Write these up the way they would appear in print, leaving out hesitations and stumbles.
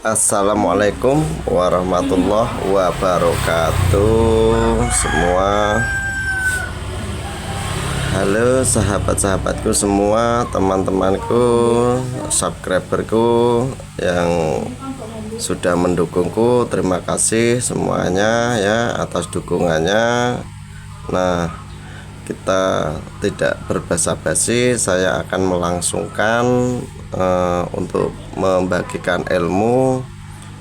Assalamualaikum warahmatullahi wabarakatuh semua. Halo sahabat-sahabatku semua, teman-temanku, subscriberku yang sudah mendukungku. Terima kasih semuanya ya atas dukungannya. Nah, kita tidak berbasa-basi, saya akan melangsungkan untuk membagikan ilmu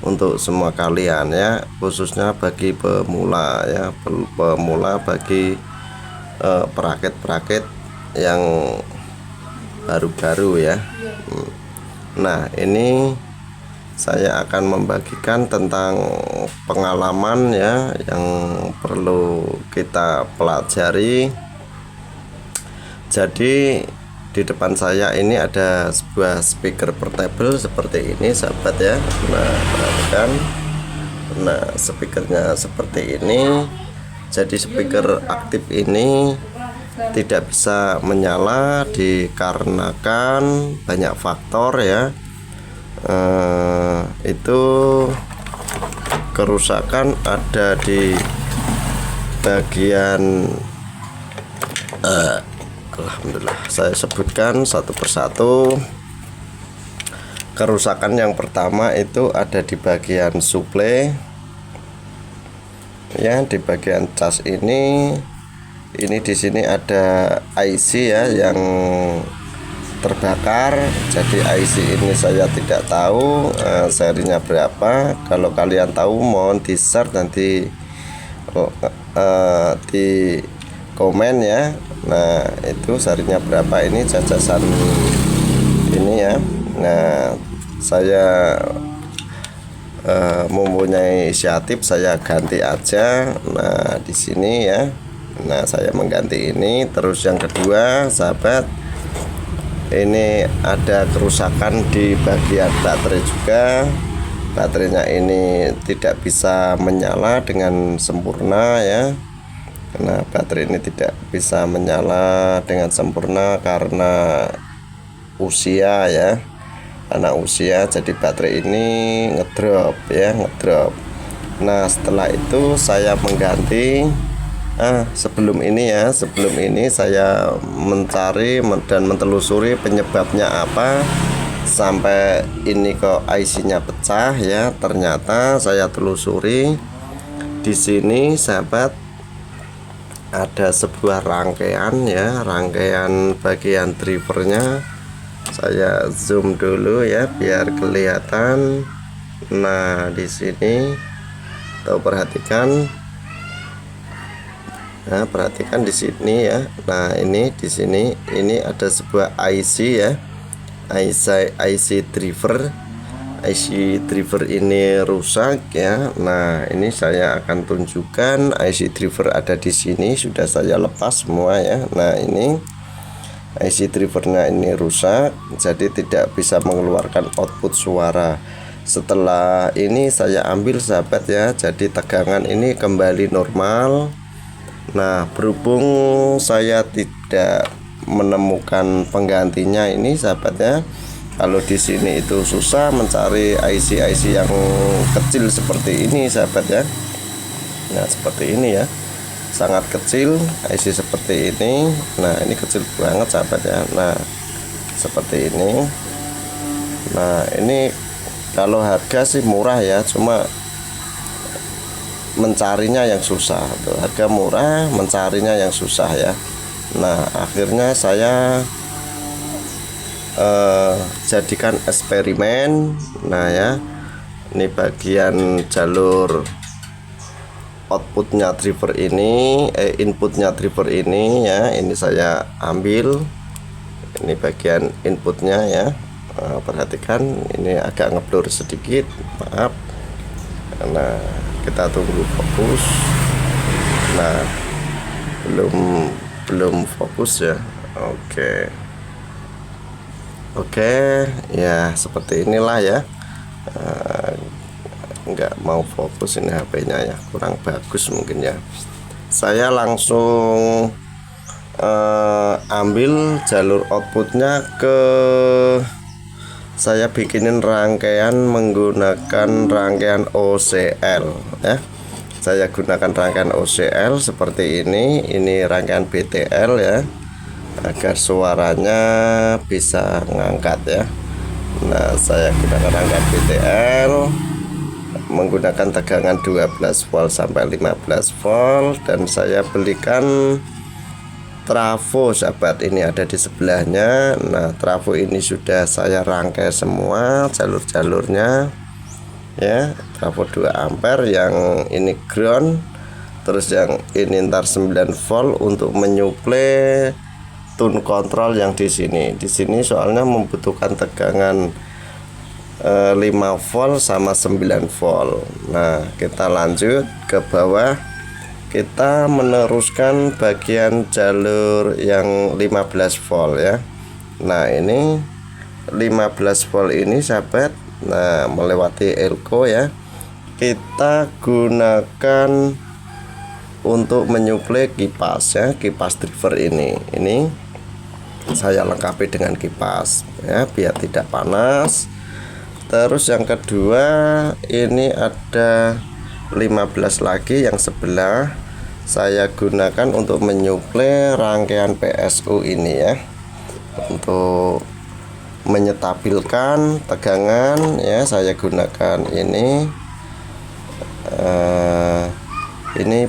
untuk semua kalian ya, khususnya bagi pemula ya, pemula bagi perakit-perakit yang baru-baru ya. Nah, ini saya akan membagikan tentang pengalaman ya yang perlu kita pelajari. Jadi di depan saya ini ada sebuah speaker portable seperti ini sahabat ya. Nah, perhatikan. Nah, speakernya seperti ini. Jadi speaker aktif ini tidak bisa menyala dikarenakan banyak faktor ya. Itu kerusakan ada di bagian alhamdulillah, saya sebutkan satu persatu. Kerusakan yang pertama itu ada di bagian suplai ya, di bagian cas ini di sini ada IC ya yang terbakar. Jadi IC ini saya tidak tahu serinya berapa. Kalau kalian tahu mohon di share nanti di komen ya. Nah, itu serinya berapa, ini jajasan ini ya. Nah, saya mempunyai inisiatif, saya ganti aja. Nah, di sini ya. Nah, saya mengganti ini. Terus yang kedua sahabat, ini ada kerusakan di bagian baterai juga. Baterainya ini tidak bisa menyala dengan sempurna ya. Nah, baterai ini tidak bisa menyala dengan sempurna karena usia ya, karena usia. Jadi baterai ini ngedrop ya, ngedrop. Nah, setelah itu saya mengganti. Sebelum ini saya mencari dan mentelusuri penyebabnya apa sampai ini kok IC-nya pecah ya. Ternyata saya telusuri di sini sahabat, ada sebuah rangkaian ya, rangkaian bagian drivernya. Saya zoom dulu ya biar kelihatan. Nah, di sini tuh perhatikan. Nah, perhatikan di sini ya. Nah, ini di sini ini ada sebuah IC ya. IC driver. IC driver ini rusak ya. Nah, ini saya akan tunjukkan IC driver ada di sini, sudah saya lepas semua ya. Nah, ini IC drivernya ini rusak, jadi tidak bisa mengeluarkan output suara. Setelah ini saya ambil sahabat ya, jadi tegangan ini kembali normal. Nah, berhubung saya tidak menemukan penggantinya ini sahabat ya. Kalau di sini itu susah mencari IC yang kecil seperti ini sahabat ya. Nah, seperti ini ya, sangat kecil IC seperti ini. Nah, ini kecil banget sahabat ya. Nah, seperti ini. Nah, ini kalau harga sih murah ya, cuma mencarinya yang susah tuh. Harga murah, mencarinya yang susah ya. Nah, akhirnya saya jadikan eksperimen. Nah ya, ini bagian jalur outputnya driver ini, inputnya driver ini ya, ini saya ambil. Ini bagian inputnya ya. Perhatikan ini agak ngeblur sedikit, maaf. Nah, kita tunggu fokus. Nah, belum fokus ya. Oke ya, seperti inilah ya. Nggak mau fokus ini HP-nya ya, kurang bagus mungkin ya. Saya langsung ambil jalur outputnya ke saya bikinin rangkaian menggunakan rangkaian OCL ya. Saya gunakan rangkaian OCL seperti ini rangkaian BTL ya, agar suaranya bisa ngangkat ya. Nah, saya gunakan rangkaian BTL menggunakan tegangan 12 volt sampai 15 volt, dan saya belikan trafo sahabat, ini ada di sebelahnya. Nah, trafo ini sudah saya rangkai semua jalur-jalurnya ya. Trafo 2 ampere, yang ini ground, terus yang ini ntar 9 volt untuk menyuplai tune control yang di sini. Di sini soalnya membutuhkan tegangan 5 volt sama 9 volt. Nah, kita lanjut ke bawah, kita meneruskan bagian jalur yang 15 volt ya. Nah, ini 15 volt ini sahabat, nah melewati elko ya, kita gunakan untuk menyuplai kipas ya, kipas driver ini saya lengkapi dengan kipas ya, biar tidak panas. Terus yang kedua, ini ada 15 lagi yang sebelah, saya gunakan untuk menyuplai rangkaian PSU ini ya, untuk menyetabilkan tegangan ya. Saya gunakan ini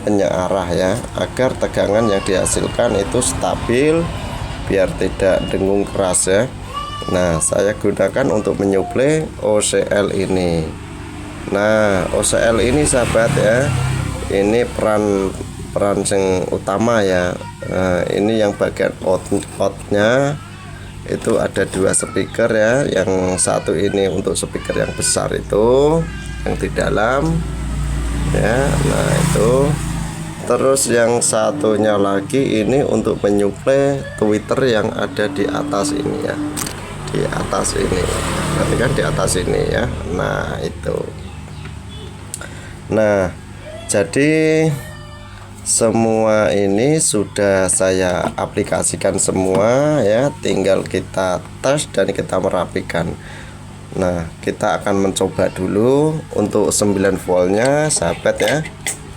penyearah ya, agar tegangan yang dihasilkan itu stabil, biar tidak dengung keras ya. Nah, saya gunakan untuk menyuplai OCL ini. Nah, OCL ini sahabat ya, ini peran yang utama ya. Nah, ini yang bagian outnya itu ada 2 speaker ya, yang satu ini untuk speaker yang besar itu yang di dalam ya. Nah, itu terus yang satunya lagi ini untuk menyuplai tweeter yang ada di atas ini ya, di atas ini, berarti kan di atas ini ya. Nah, itu. Nah, jadi semua ini sudah saya aplikasikan semua ya, tinggal kita tes dan kita merapikan. Nah, kita akan mencoba dulu untuk 9 voltnya sahabat ya.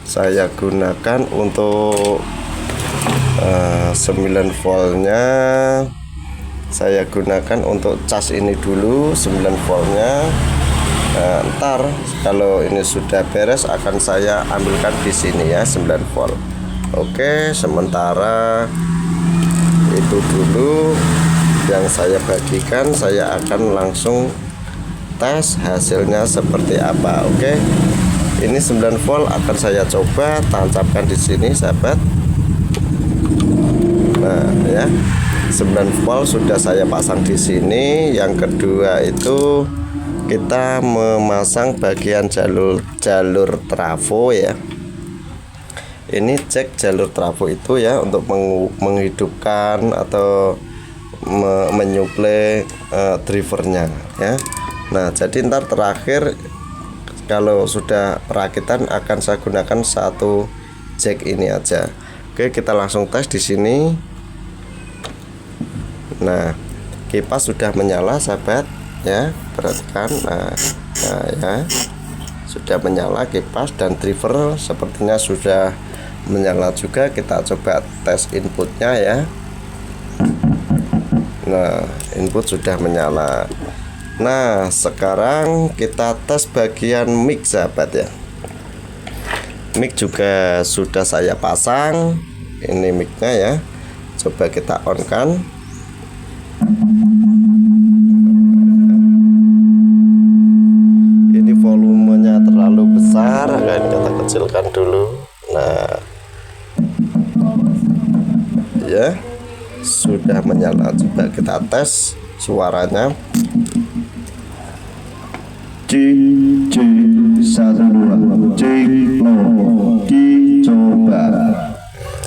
Saya gunakan untuk 9 voltnya, saya gunakan untuk cas ini dulu 9 voltnya. Nah, ntar kalau ini sudah beres akan saya ambilkan di sini ya, 9 volt. Oke, sementara itu dulu yang saya bagikan, saya akan langsung tes hasilnya seperti apa. Oke, ini 9 volt akan saya coba tancapkan di sini sahabat. Nah ya, 9 volt sudah saya pasang di sini. Yang kedua itu kita memasang bagian jalur trafo ya. Ini cek jalur trafo itu ya, untuk menghidupkan atau menyuplai drivernya ya. Nah, jadi ntar terakhir kalau sudah perakitan akan saya gunakan satu jack ini aja. Oke, kita langsung tes di sini. Nah, kipas sudah menyala sahabat ya, perhatikan. Nah ya, sudah menyala kipas, dan driver sepertinya sudah menyala juga. Kita coba tes inputnya ya. Nah, input sudah menyala. Nah, sekarang kita tes bagian mic sahabat ya. Mic juga sudah saya pasang. Ini micnya ya, coba kita on kan. Ini volumenya terlalu besar, akan kita kecilkan dulu. Nah ya, sudah menyala. Coba kita tes suaranya. Cek 1 2, cek low, dicoba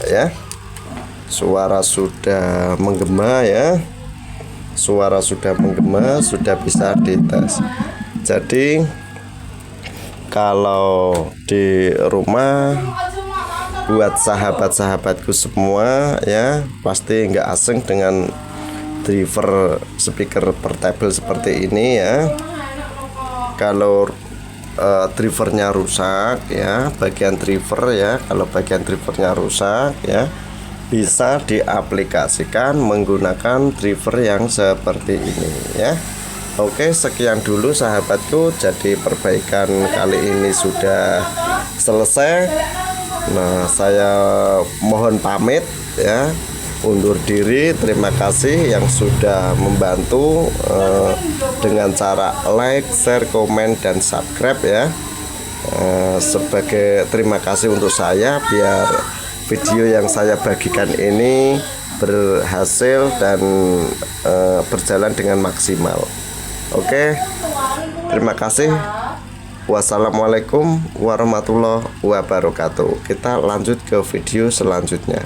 ya. Suara sudah menggema ya, suara sudah menggema, sudah bisa dites. Jadi kalau di rumah buat sahabat-sahabatku semua ya, pasti nggak asing dengan driver speaker portable seperti ini ya. Kalau drivernya rusak ya, bagian driver ya, kalau bagian drivernya rusak ya, bisa diaplikasikan menggunakan driver yang seperti ini ya. Oke, sekian dulu sahabatku, jadi perbaikan kali ini sudah selesai. Nah, saya mohon pamit ya, undur diri. Terima kasih yang sudah membantu dengan cara like, share, komen, dan subscribe ya. Sebagai terima kasih untuk saya, biar video yang saya bagikan ini berhasil dan berjalan dengan maksimal. Oke, terima kasih. Wassalamualaikum warahmatullahi wabarakatuh. Kita lanjut ke video selanjutnya.